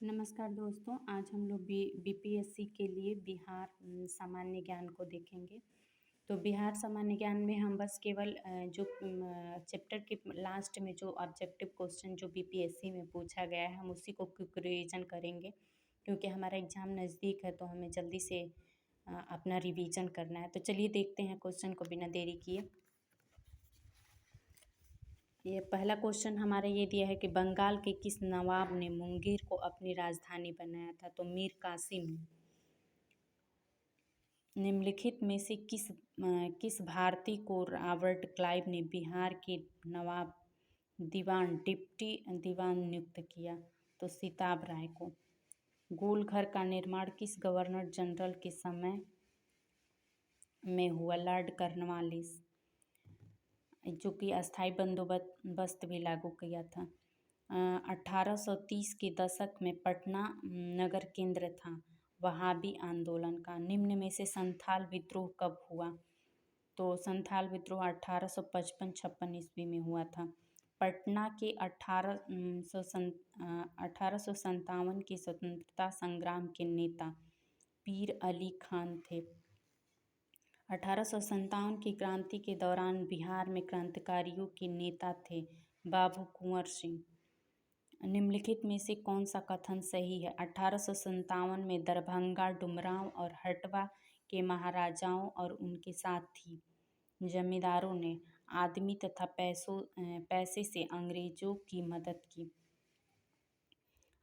नमस्कार दोस्तों, आज हम लोग बीपीएससी के लिए बिहार सामान्य ज्ञान को देखेंगे। तो बिहार सामान्य ज्ञान में हम बस केवल जो चैप्टर के लास्ट में जो ऑब्जेक्टिव क्वेश्चन जो बीपीएससी में पूछा गया है हम उसी को क्विक रिवीजन करेंगे, क्योंकि हमारा एग्ज़ाम नज़दीक है तो हमें जल्दी से अपना रिवीजन करना है। तो चलिए देखते हैं क्वेश्चन को बिना देरी किए। ये पहला क्वेश्चन हमारा ये दिया है कि बंगाल के किस नवाब ने मुंगेर को अपनी राजधानी बनाया था? तो मीर कासिम ने। निम्नलिखित में से किस भारतीय को रॉबर्ट क्लाइव ने बिहार के नवाब डिप्टी दीवान नियुक्त किया? तो सिताब राय को। गोल घर का निर्माण किस गवर्नर जनरल के समय में हुआ? लॉर्ड कॉर्नवालिस, जो कि अस्थाई बंदोबस्त भी लागू किया था। 1830 के दशक में पटना नगर केंद्र था वहाबी आंदोलन का। निम्न में से संथाल विद्रोह कब हुआ? तो संथाल विद्रोह 1855-56 ईस्वी में हुआ था। पटना के 1857 के स्वतंत्रता संग्राम के नेता पीर अली खान थे। 1857 की क्रांति के दौरान बिहार में क्रांतिकारियों के नेता थे बाबू कुंवर सिंह। निम्नलिखित में से कौन सा कथन सही है? 1857 में दरभंगा, डुमरांव और हटवा के महाराजाओं और उनके साथी जमींदारों ने आदमी तथा पैसे से अंग्रेजों की मदद की।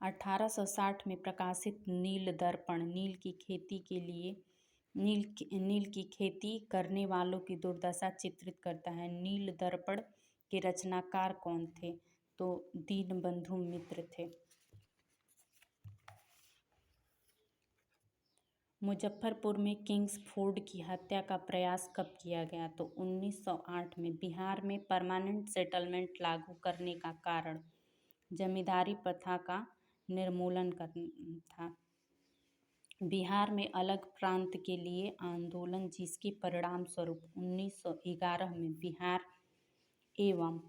1860 में प्रकाशित नील दर्पण नील की खेती करने वालों की दुर्दशा चित्रित करता है। नील दर्पण के रचनाकार कौन थे? तो दीनबंधु मित्र थे। मुजफ्फरपुर में किंग्सफोर्ड की हत्या का प्रयास कब किया गया? तो 1908 में। बिहार में परमानेंट सेटलमेंट लागू करने का कारण जमींदारी प्रथा का निर्मूलन करना था। बिहार में अलग प्रांत के लिए आंदोलन, जिसके परिणाम स्वरूप 1911 में बिहार एवं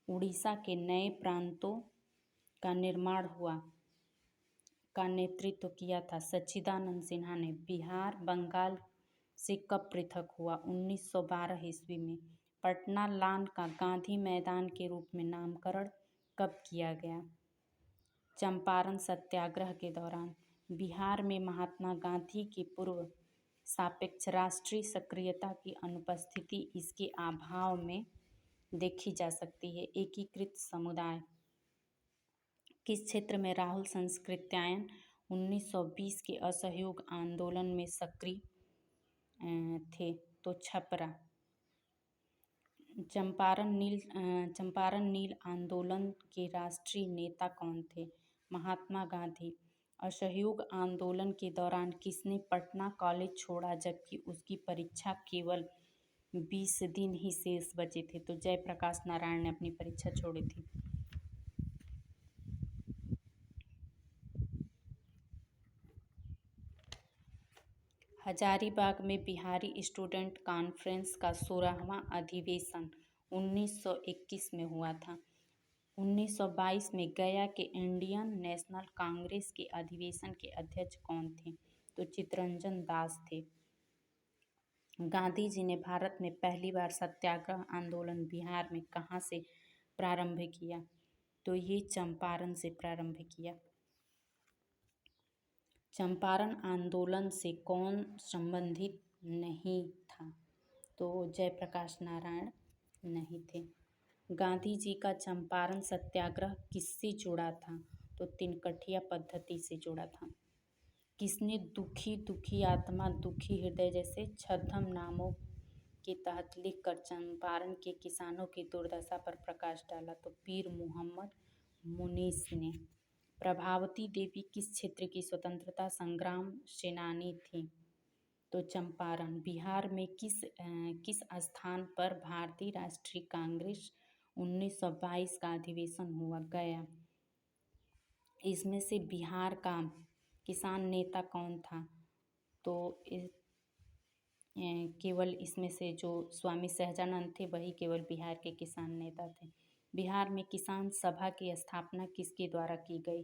उड़ीसा के नए प्रांतों का निर्माण हुआ, का नेतृत्व किया था सच्चिदानंद सिन्हा ने। बिहार बंगाल से कब पृथक हुआ? 1912 ईस्वी में। पटना लान का गांधी मैदान के रूप में नामकरण कब किया गया? चंपारण सत्याग्रह के दौरान। बिहार में महात्मा गांधी की पूर्व सापेक्ष राष्ट्रीय सक्रियता की अनुपस्थिति इसके अभाव में देखी जा सकती है। एकीकृत समुदाय किस क्षेत्र में राहुल सांकृत्यायन 1920 के असहयोग आंदोलन में सक्रिय थे? तो छपरा। चंपारण नील आंदोलन के राष्ट्रीय नेता कौन थे? महात्मा गांधी। असहयोग आंदोलन के दौरान किसने पटना कॉलेज छोड़ा जबकि उसकी परीक्षा केवल 20 दिन ही शेष बचे थे? तो जयप्रकाश नारायण ने अपनी परीक्षा छोड़ी थी। हजारीबाग में बिहारी स्टूडेंट कॉन्फ्रेंस का 16वां अधिवेशन 1921 में हुआ था। 1922 में गया के इंडियन नेशनल कांग्रेस के अधिवेशन के अध्यक्ष कौन थे? तो चित्तरंजन दास थे। गांधी जी ने भारत में पहली बार सत्याग्रह आंदोलन बिहार में कहाँ से प्रारंभ किया? तो ये चंपारण से प्रारंभ किया। चंपारण आंदोलन से कौन संबंधित नहीं था? तो जयप्रकाश नारायण नहीं थे। गांधी जी का चंपारण सत्याग्रह किससे जुड़ा था? तो तिनकठिया पद्धति से जुड़ा था। किसने दुखी आत्मा दुखी हृदय जैसे छद्म नामों के तहत लिखकर चंपारण के किसानों की दुर्दशा पर प्रकाश डाला? तो पीर मुहम्मद मुनीस ने। प्रभावती देवी किस क्षेत्र की स्वतंत्रता संग्राम सेनानी थी? तो चंपारण। बिहार में किस स्थान पर भारतीय राष्ट्रीय कांग्रेस 1922 का अधिवेशन हुआ? गया। इसमें से बिहार का किसान नेता कौन था? तो केवल इसमें से जो स्वामी सहजानंद थे वही केवल बिहार के किसान नेता थे। बिहार में किसान सभा की स्थापना किसके द्वारा की गई?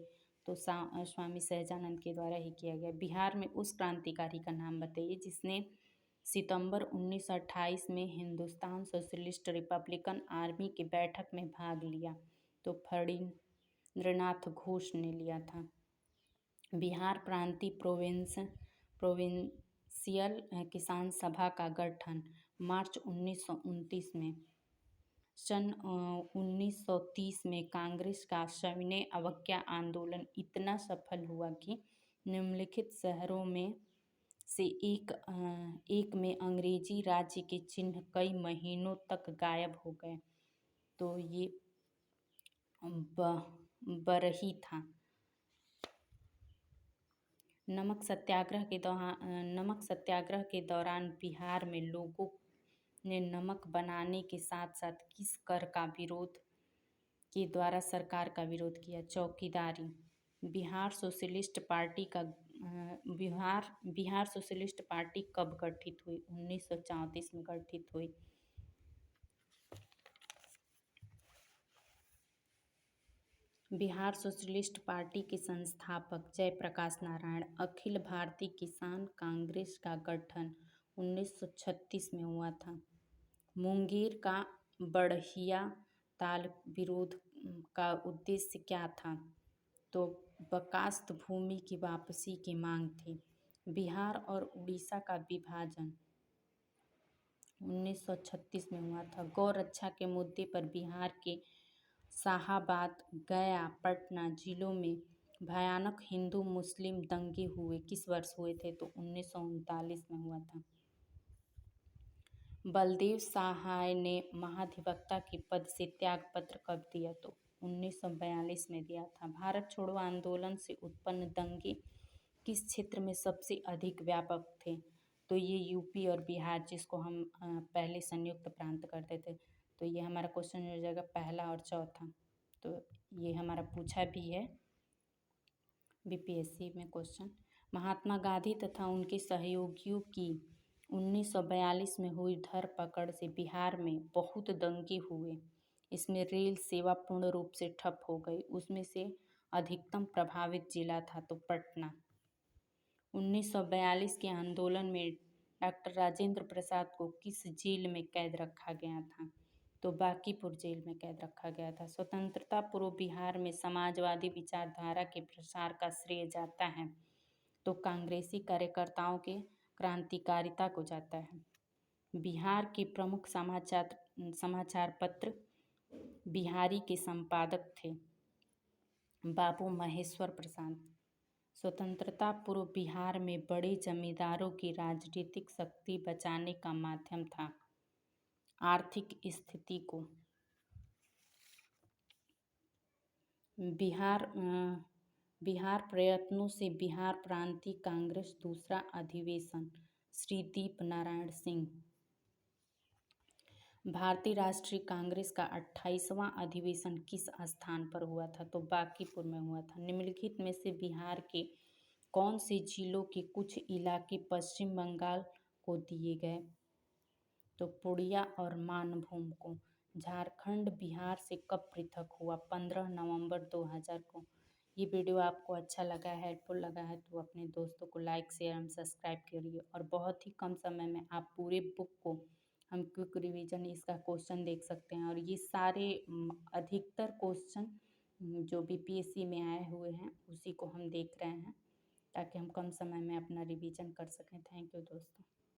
तो स्वामी सहजानंद के द्वारा ही किया गया। बिहार में उस क्रांतिकारी का नाम बताइए जिसने सितंबर 1928 में हिंदुस्तान सोशलिस्ट रिपब्लिकन आर्मी की बैठक में भाग लिया। तो फणींद्रनाथ घोष ने लिया था। बिहार प्रांतीय प्रोविंशियल किसान सभा का गठन मार्च 1929 में। सन 1930 में कांग्रेस का सविनय अवज्ञा आंदोलन इतना सफल हुआ कि निम्नलिखित शहरों में से एक में अंग्रेजी राज्य के चिन्ह कई महीनों तक गायब हो गए। तो ये बरही था। नमक सत्याग्रह के दौरान बिहार में लोगों ने नमक बनाने के साथ साथ किस कर का विरोध के द्वारा सरकार का विरोध किया? चौकीदारी। बिहार सोशलिस्ट पार्टी कब गठित हुई? 1934 में गठित हुई। बिहार सोशलिस्ट पार्टी के संस्थापक जयप्रकाश नारायण। अखिल भारतीय किसान कांग्रेस का गठन 1936 में हुआ था। मुंगेर का बढ़िया ताल विरोध का उद्देश्य क्या था? तो बकास्त भूमि की वापसी की मांग थी। बिहार और उड़ीसा का विभाजन 1936 में हुआ था। गौ रक्षा के मुद्दे पर बिहार के शाहाबाद, गया, पटना जिलों में भयानक हिंदू मुस्लिम दंगे हुए। किस वर्ष हुए थे? तो 1939 में हुआ था। बलदेव सहाय ने महाधिवक्ता के पद से त्यागपत्र कब दिया? तो 1942 में दिया था। भारत छोड़ो आंदोलन से उत्पन्न दंगे किस क्षेत्र में सबसे अधिक व्यापक थे? तो ये यूपी और बिहार, जिसको हम पहले संयुक्त प्रांत करते थे। तो ये हमारा क्वेश्चन हो जाएगा पहला और चौथा। तो ये हमारा पूछा भी है बीपीएससी में क्वेश्चन। महात्मा गांधी तथा उनके सहयोगियों की 1942 में हुई धरपकड़ से बिहार में बहुत दंगे हुए। इसमें रेल सेवा पूर्ण रूप से ठप हो गई। उसमें से अधिकतम प्रभावित जिला था तो पटना। 1942 के आंदोलन में डॉक्टर राजेंद्र प्रसाद को किस जेल में कैद रखा गया था? तो बांकीपुर जेल में कैद रखा गया था। स्वतंत्रता पूर्व बिहार में समाजवादी विचारधारा के प्रसार का श्रेय जाता है तो कांग्रेसी कार्यकर्ताओं के क्रांतिकारिता को जाता है। बिहार के प्रमुख समाचार पत्र बिहारी के संपादक थे बाबू महेश्वर प्रसाद। स्वतंत्रता पूर्व बिहार में बड़े जमींदारों की राजनीतिक शक्ति बचाने का माध्यम था। आर्थिक स्थिति को बिहार प्रयत्नों से बिहार प्रांतीय कांग्रेस दूसरा अधिवेशन श्री दीप नारायण सिंह। भारतीय राष्ट्रीय कांग्रेस का 28वां अधिवेशन किस स्थान पर हुआ था? तो बांकीपुर में हुआ था। निम्नलिखित में से बिहार के कौन से जिलों के कुछ इलाके पश्चिम बंगाल को दिए गए? तो पुड़िया और मानभूम को। झारखंड बिहार से कब पृथक हुआ? 15 नवंबर 2000 को। ये वीडियो आपको अच्छा लगा है, हेल्पफुल लगा है तो अपने दोस्तों को लाइक शेयर एंड सब्सक्राइब करिए। और बहुत ही कम समय में आप पूरे बुक को हम क्विक रिवीजन इसका क्वेश्चन देख सकते हैं। और ये सारे अधिकतर क्वेश्चन जो बीपीएससी में आए हुए हैं उसी को हम देख रहे हैं ताकि हम कम समय में अपना रिवीजन कर सकें। थैंक यू दोस्तों।